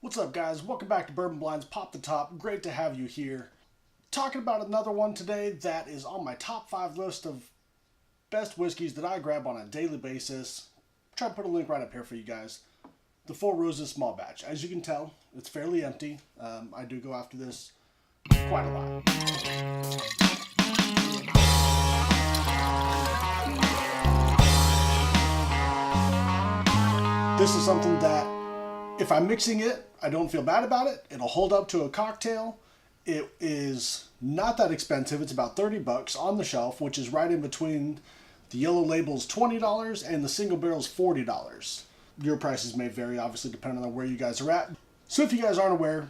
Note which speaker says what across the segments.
Speaker 1: What's up, guys? Welcome back to Bourbon Blind's Pop the Top. Great to have you here. Talking about another one today that is on my top 5 list of best whiskeys that I grab on a daily basis. Try to put a link right up here for you guys. The Four Roses Small Batch. As you can tell, it's fairly empty. I do go after this quite a lot. This is something that, if I'm mixing it, I don't feel bad about it. It'll hold up to a cocktail. It is not that expensive. It's about 30 bucks on the shelf, which is right in between the yellow label's $20 and the single barrel's $40. Your prices may vary, obviously, depending on where you guys are at. So if you guys aren't aware,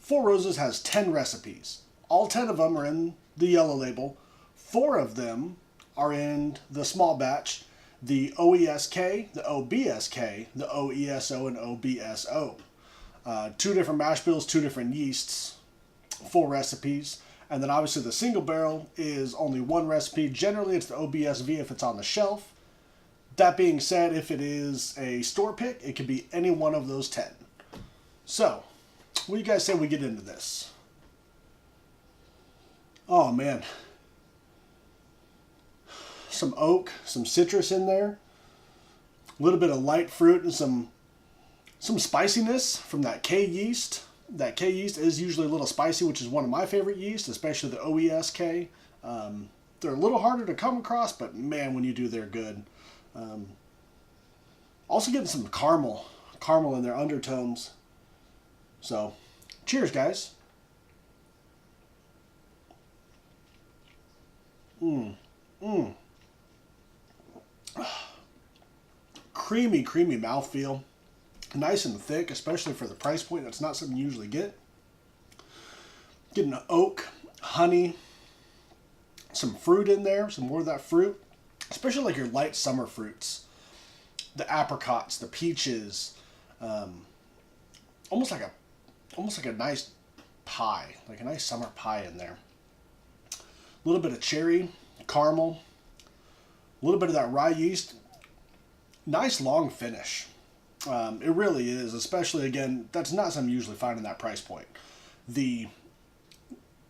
Speaker 1: Four Roses has 10 recipes. All 10 of them are in the yellow label. 4 of them are in the small batch, the OESK, the OBSK, the OESO, and OBSO. 2 different mash bills, 2 different yeasts, 4 recipes. And then obviously the single barrel is only 1 recipe. Generally it's the OBSV if it's on the shelf. That being said, if it is a store pick, it could be any one of those 10. So, what do you guys say we get into this? Oh man. Some oak, some citrus in there. A little bit of light fruit and some spiciness from that K yeast. That K yeast is usually a little spicy, which is one of my favorite yeasts, especially the OESK. They're a little harder to come across, but man, when you do, they're good. Also getting some caramel in their undertones. So, cheers, guys. Creamy mouthfeel. Nice and thick, especially for the price point. That's not something you usually get. Getting oak, honey, some fruit in there, some more of that fruit. Especially like your light summer fruits. The apricots, the peaches. Almost like a nice pie. Like a nice summer pie in there. A little bit of cherry, caramel. A little bit of that rye yeast. Nice long finish. It really is, especially, again, that's not something you usually find in that price point.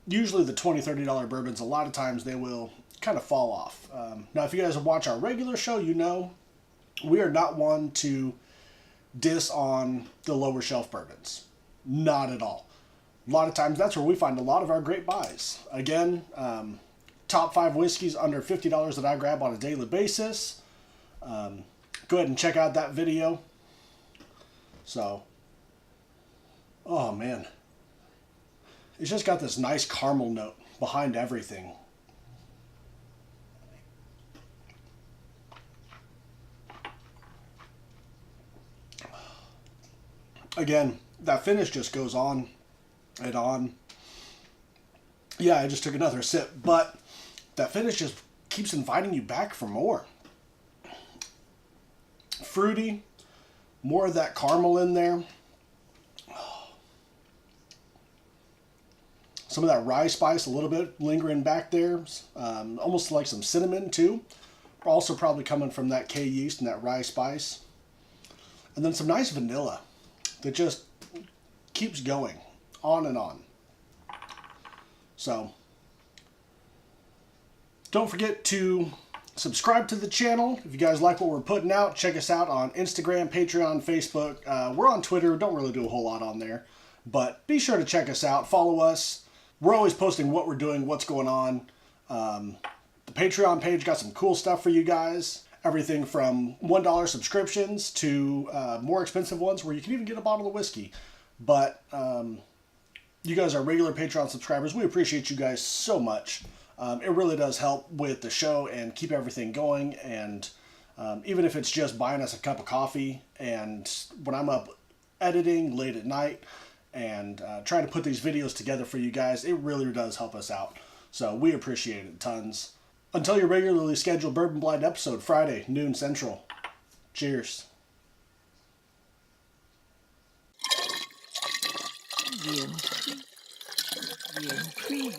Speaker 1: Usually the $20, $30 bourbons, a lot of times they will kind of fall off. Now, if you guys watch our regular show, you know we are not one to diss on the lower shelf bourbons. Not at all. A lot of times that's where we find a lot of our great buys. Again, top 5 whiskeys under $50 that I grab on a daily basis. Go ahead and check out that video. So, oh man, it's just got this nice caramel note behind everything. Again, that finish just goes on and on. Yeah, I just took another sip, but that finish just keeps inviting you back for more. Fruity. More of that caramel in there. Some of that rye spice a little bit lingering back there. Almost like some cinnamon too. Also probably coming from that K yeast and that rye spice. And then some nice vanilla that just keeps going on and on. So, don't forget to subscribe to the channel. If you guys like what we're putting out, check us out on Instagram, Patreon, Facebook. We're on Twitter. Don't really do a whole lot on there. But be sure to check us out. Follow us. We're always posting what we're doing, what's going on. The Patreon page got some cool stuff for you guys. Everything from $1 subscriptions to more expensive ones where you can even get a bottle of whiskey. But you guys are regular Patreon subscribers. We appreciate you guys so much. It really does help with the show and keep everything going. And even if it's just buying us a cup of coffee, and when I'm up editing late at night and trying to put these videos together for you guys, it really does help us out. So we appreciate it tons. Until your regularly scheduled Bourbon Blind episode, Friday, noon Central. Cheers.
Speaker 2: Real creamy.